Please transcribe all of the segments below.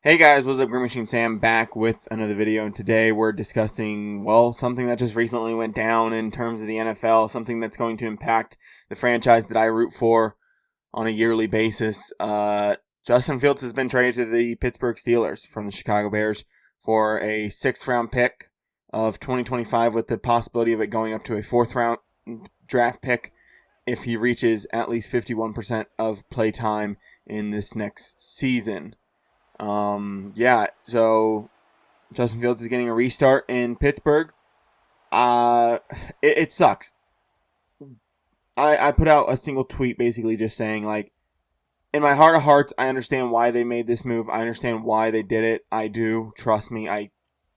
Hey guys, what's up? GreenMachineSam back with another video, and today we're discussing, well, something that just recently went down in terms of the NFL, something that's going to impact the franchise that I root for on a yearly basis. Justin Fields has been traded to the Pittsburgh Steelers from the Chicago Bears for a 6th round pick of 2025 with the possibility of it going up to a 4th round draft pick if he reaches at least 51% of play time in this next season. So Justin Fields is getting a restart in Pittsburgh. It sucks. I put out a single tweet basically just saying, like, in my heart of hearts, I understand why they made this move. I understand why they did it. I do. Trust me. I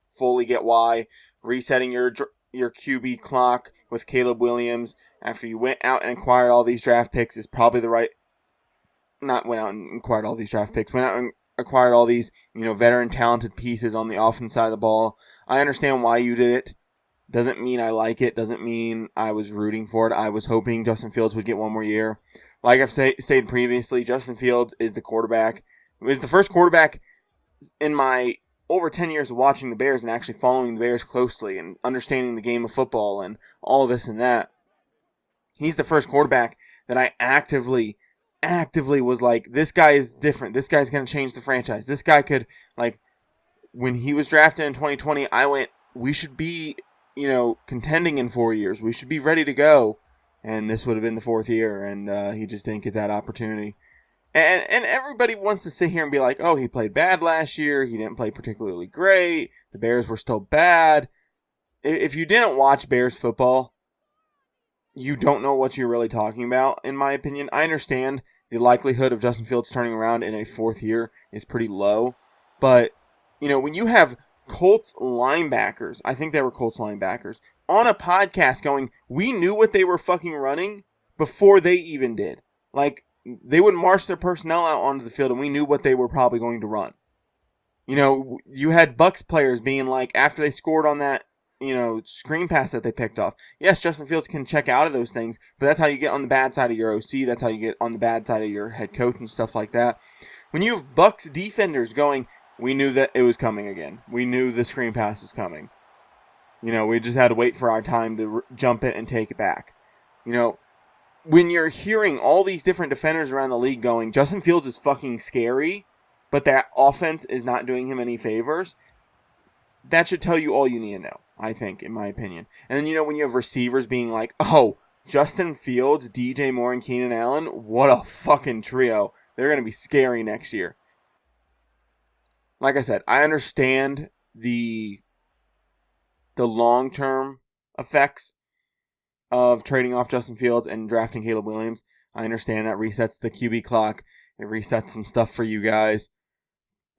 fully get why. Resetting your QB clock with Caleb Williams after you went out and acquired all these draft picks is probably the right... Not went out and acquired all these draft picks. Went out and acquired all these, veteran talented pieces on the offense side of the ball. I understand why you did it. Doesn't mean I like it. Doesn't mean I was rooting for it. I was hoping Justin Fields would get one more year. Like I've stated previously, Justin Fields is the quarterback. He was the first quarterback in my over 10 years of watching the Bears and actually following the Bears closely and understanding the game of football and all this and that. He's the first quarterback that I actively was like, this guy is different. This guy's going to change the franchise. This guy could, like, when he was drafted in 2020, I went, we should be, contending in 4 years. We should be ready to go. And this would have been the 4th year, and he just didn't get that opportunity. And everybody wants to sit here and be like, oh, he played bad last year. He didn't play particularly great. The Bears were still bad. If you didn't watch Bears football, you don't know what you're really talking about, in my opinion. I understand the likelihood of Justin Fields turning around in a 4th year is pretty low. But, when you have Colts linebackers, I think they were Colts linebackers, on a podcast going, we knew what they were fucking running before they even did. Like, they would march their personnel out onto the field and we knew what they were probably going to run. You had Bucs players being like, after they scored on that, screen pass that they picked off. Yes, Justin Fields can check out of those things, but that's how you get on the bad side of your OC. That's how you get on the bad side of your head coach and stuff like that. When you have Bucs defenders going, we knew that it was coming again. We knew the screen pass was coming. We just had to wait for our time to jump it and take it back. When you're hearing all these different defenders around the league going, Justin Fields is fucking scary, but that offense is not doing him any favors, that should tell you all you need to know, I think, in my opinion. And then, when you have receivers being like, oh, Justin Fields, DJ Moore, and Keenan Allen, what a fucking trio. They're going to be scary next year. Like I said, I understand the long-term effects of trading off Justin Fields and drafting Caleb Williams. I understand that resets the QB clock. It resets some stuff for you guys.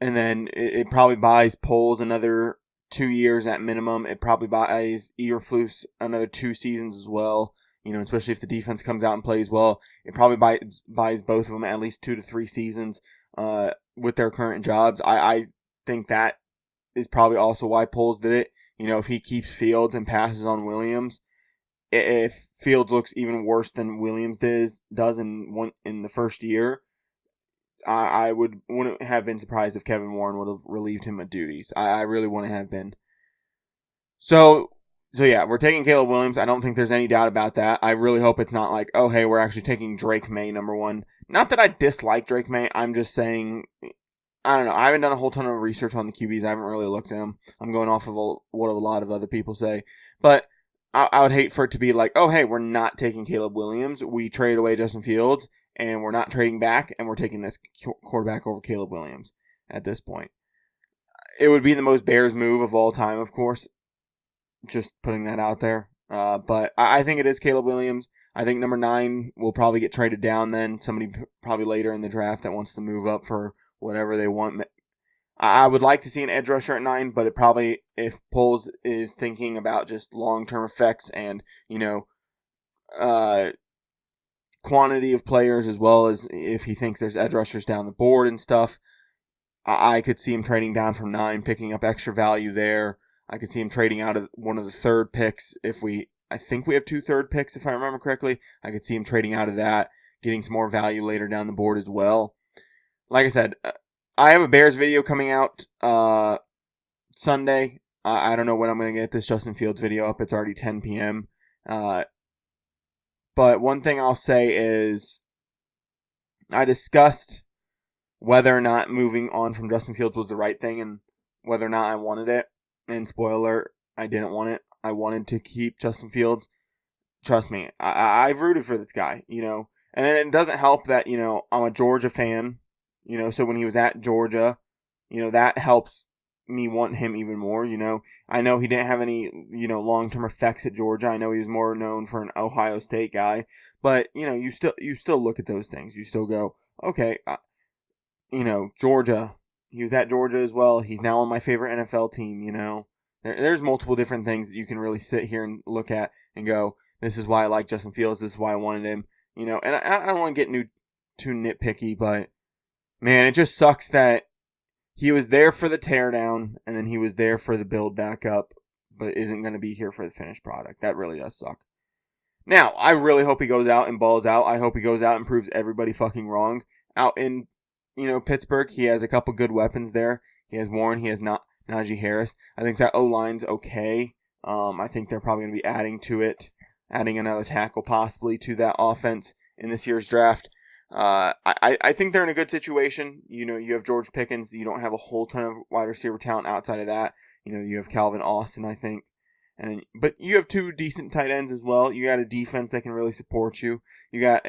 And then it probably buys Poles another 2 years at minimum. It probably buys Eberflus another 2 seasons as well. Especially if the defense comes out and plays well. It probably buys both of them at least 2 to 3 seasons with their current jobs. I think that is probably also why Poles did it. If he keeps Fields and passes on Williams, if Fields looks even worse than Williams does in the first year, I wouldn't have been surprised if Kevin Warren would have relieved him of duties. I really wouldn't have been. So yeah, we're taking Caleb Williams. I don't think there's any doubt about that. I really hope it's not like, oh, hey, we're actually taking Drake May, number 1. Not that I dislike Drake May. I'm just saying, I don't know. I haven't done a whole ton of research on the QBs. I haven't really looked at them. I'm going off of what a lot of other people say. But I would hate for it to be like, oh, hey, we're not taking Caleb Williams. We traded away Justin Fields, and we're not trading back, and we're taking this quarterback over Caleb Williams at this point. It would be the most Bears move of all time, of course. Just putting that out there. But I think it is Caleb Williams. I think number 9 will probably get traded down then. Somebody probably later in the draft that wants to move up for whatever they want. I would like to see an edge rusher at 9, but it probably, if Poles is thinking about just long-term effects and, quantity of players, as well as if he thinks there's edge rushers down the board and stuff, I could see him trading down from 9, picking up extra value there. I could see him trading out of one of the 3rd picks I think we have 2 3rd picks if I remember correctly. I could see him trading out of that, getting some more value later down the board as well. Like I said, I have a Bears video coming out Sunday. I don't know when I'm going to get this Justin Fields video up. It's already 10 p.m. But one thing I'll say is I discussed whether or not moving on from Justin Fields was the right thing and whether or not I wanted it. And spoiler alert, I didn't want it. I wanted to keep Justin Fields. Trust me, I've rooted for this guy, And then it doesn't help that, I'm a Georgia fan, so when he was at Georgia, that helps me want him even more, I know he didn't have any, long-term effects at Georgia. I know he was more known for an Ohio State guy, but, you still look at those things. You still go, okay, Georgia, he was at Georgia as well. He's now on my favorite NFL team, There's multiple different things that you can really sit here and look at and go, this is why I like Justin Fields. This is why I wanted him. And I don't want to get too nitpicky, but, man, it just sucks that he was there for the teardown, and then he was there for the build back up, but isn't going to be here for the finished product. That really does suck. Now, I really hope he goes out and balls out. I hope he goes out and proves everybody fucking wrong. Out in, Pittsburgh, he has a couple good weapons there. He has Warren. He has Najee Harris. I think that O-line's okay. I think they're probably going to be adding to it. Adding another tackle possibly to that offense in this year's draft. I think they're in a good situation. You have George Pickens. You don't have a whole ton of wide receiver talent outside of that. You have Calvin Austin, I think. But you have two decent tight ends as well. You got a defense that can really support you. You got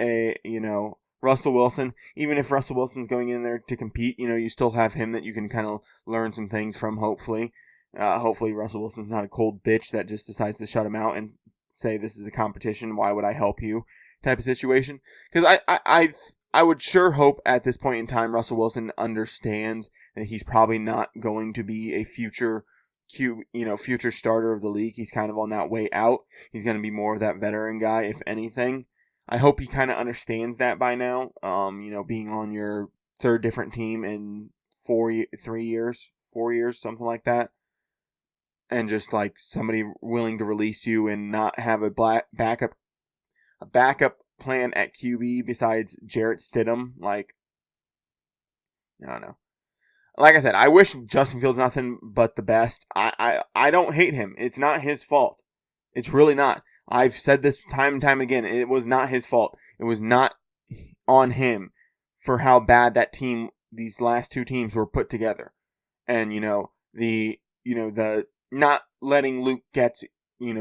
Russell Wilson. Even if Russell Wilson's going in there to compete, you still have him that you can kind of learn some things from, hopefully. Hopefully Russell Wilson's not a cold bitch that just decides to shut him out and say this is a competition, why would I help you type of situation. Because I would sure hope at this point in time Russell Wilson understands that he's probably not going to be a future future starter of the league. He's kind of on that way out. He's going to be more of that veteran guy, if anything. I hope he kind of understands that by now. Being on your third different team in 4 years, something like that. And just like somebody willing to release you and not have a backup plan at QB besides Jarrett Stidham. Like, I don't know. Like I said, I wish Justin Fields nothing but the best. I don't hate him. It's not his fault. It's really not. I've said this time and time again. It was not his fault. It was not on him for how bad that team, these last two teams were put together. And, the not letting Luke Getsy,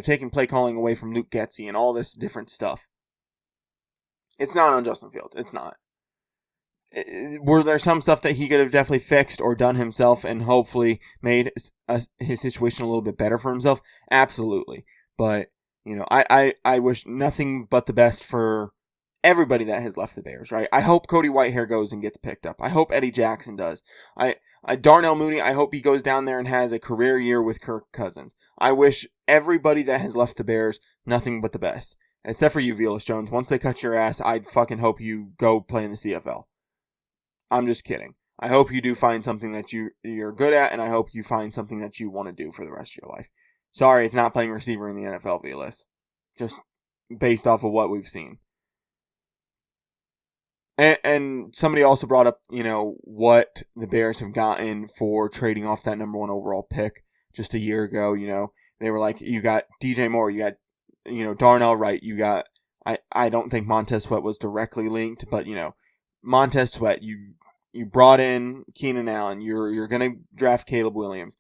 taking play calling away from Luke Getsy and all this different stuff. It's not on Justin Fields. It's not. Were there some stuff that he could have definitely fixed or done himself and hopefully made his situation a little bit better for himself? Absolutely. But, I wish nothing but the best for everybody that has left the Bears, right? I hope Cody Whitehair goes and gets picked up. I hope Eddie Jackson does. Darnell Mooney, I hope he goes down there and has a career year with Kirk Cousins. I wish everybody that has left the Bears nothing but the best. Except for you, Velus Jones. Once they cut your ass, I'd fucking hope you go play in the CFL. I'm just kidding. I hope you do find something that you're good at, and I hope you find something that you want to do for the rest of your life. Sorry, it's not playing receiver in the NFL, Velus. Just based off of what we've seen. And somebody also brought up, what the Bears have gotten for trading off that number 1 overall pick just a year ago. They were like, you got DJ Moore, you got, Darnell Wright, you got, I don't think Montez Sweat was directly linked, but, Montez Sweat, you brought in Keenan Allen, you're going to draft Caleb Williams.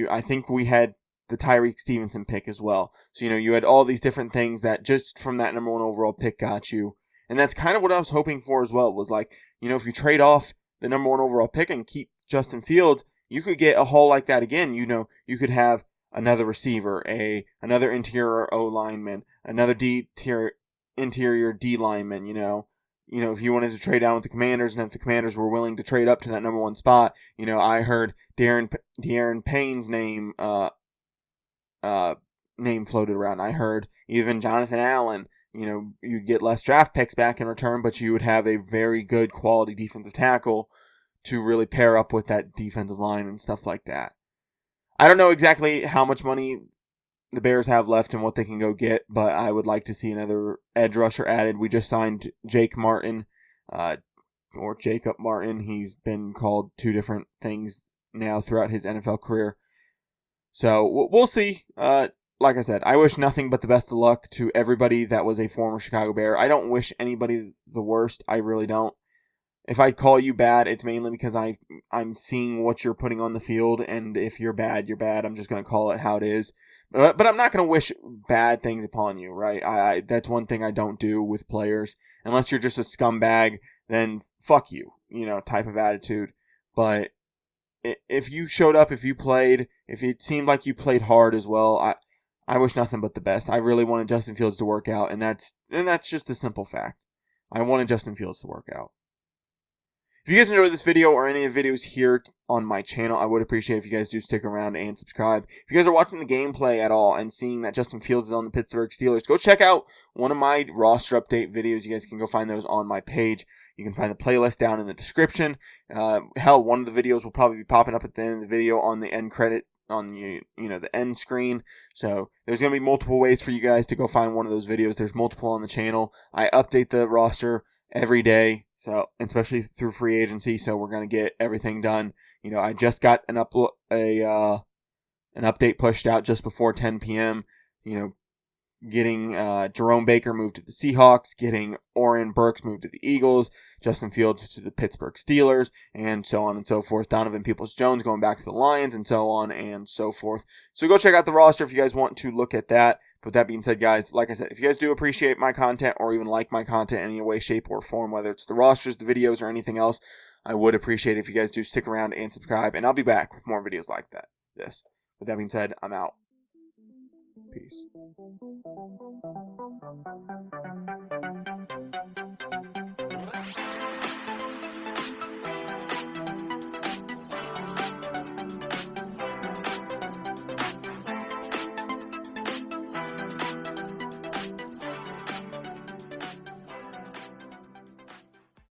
I think we had the Tyreek Stevenson pick as well. So, you had all these different things that just from that number 1 overall pick got you. And that's kind of what I was hoping for as well, was like, if you trade off the number 1 overall pick and keep Justin Fields, you could get a haul like that again. You could have another receiver, another interior O lineman, another interior D lineman, if you wanted to trade down with the Commanders, and if the Commanders were willing to trade up to that number 1 spot, I heard De'Aaron Payne's name floated around. I heard even Jonathan Allen. You'd get less draft picks back in return, but you would have a very good quality defensive tackle to really pair up with that defensive line and stuff like that. I don't know exactly how much money the Bears have left and what they can go get, but I would like to see another edge rusher added. We just signed Jake Martin. or Jacob Martin. He's been called 2 different things now throughout his NFL career. So we'll see. Like I said, I wish nothing but the best of luck to everybody that was a former Chicago Bear. I don't wish anybody the worst. I really don't. If I call you bad, it's mainly because I'm seeing what you're putting on the field, and if you're bad, you're bad. I'm just going to call it how it is. But I'm not going to wish bad things upon you, right? I that's one thing I don't do with players. Unless you're just a scumbag, then fuck you, type of attitude. But if you showed up, if you played, if it seemed like you played hard as well, I wish nothing but the best. I really wanted Justin Fields to work out, and that's just a simple fact. I wanted Justin Fields to work out. If you guys enjoyed this video or any of the videos here on my channel, I would appreciate if you guys do stick around and subscribe. If you guys are watching the gameplay at all and seeing that Justin Fields is on the Pittsburgh Steelers, go check out one of my roster update videos. You guys can go find those on my page. You can find the playlist down in the description. Hell, one of the videos will probably be popping up at the end of the video on the end credit, on the end screen. So there's going to be multiple ways for you guys to go find one of those videos. There's multiple on the channel. I update the roster every day, so especially through free agency, so we're going to get everything done. I just got an update pushed out just before 10 p.m. Getting Jerome Baker moved to the Seahawks, getting Oren Burks moved to the Eagles, Justin Fields to the Pittsburgh Steelers, and so on and so forth. Donovan Peoples-Jones going back to the Lions, and so on and so forth. So go check out the roster if you guys want to look at that. But with that being said, guys, like I said, if you guys do appreciate my content or even like my content in any way, shape, or form, whether it's the rosters, the videos, or anything else, I would appreciate it if you guys do stick around and subscribe, and I'll be back with more videos like this. With that being said, I'm out. Peace.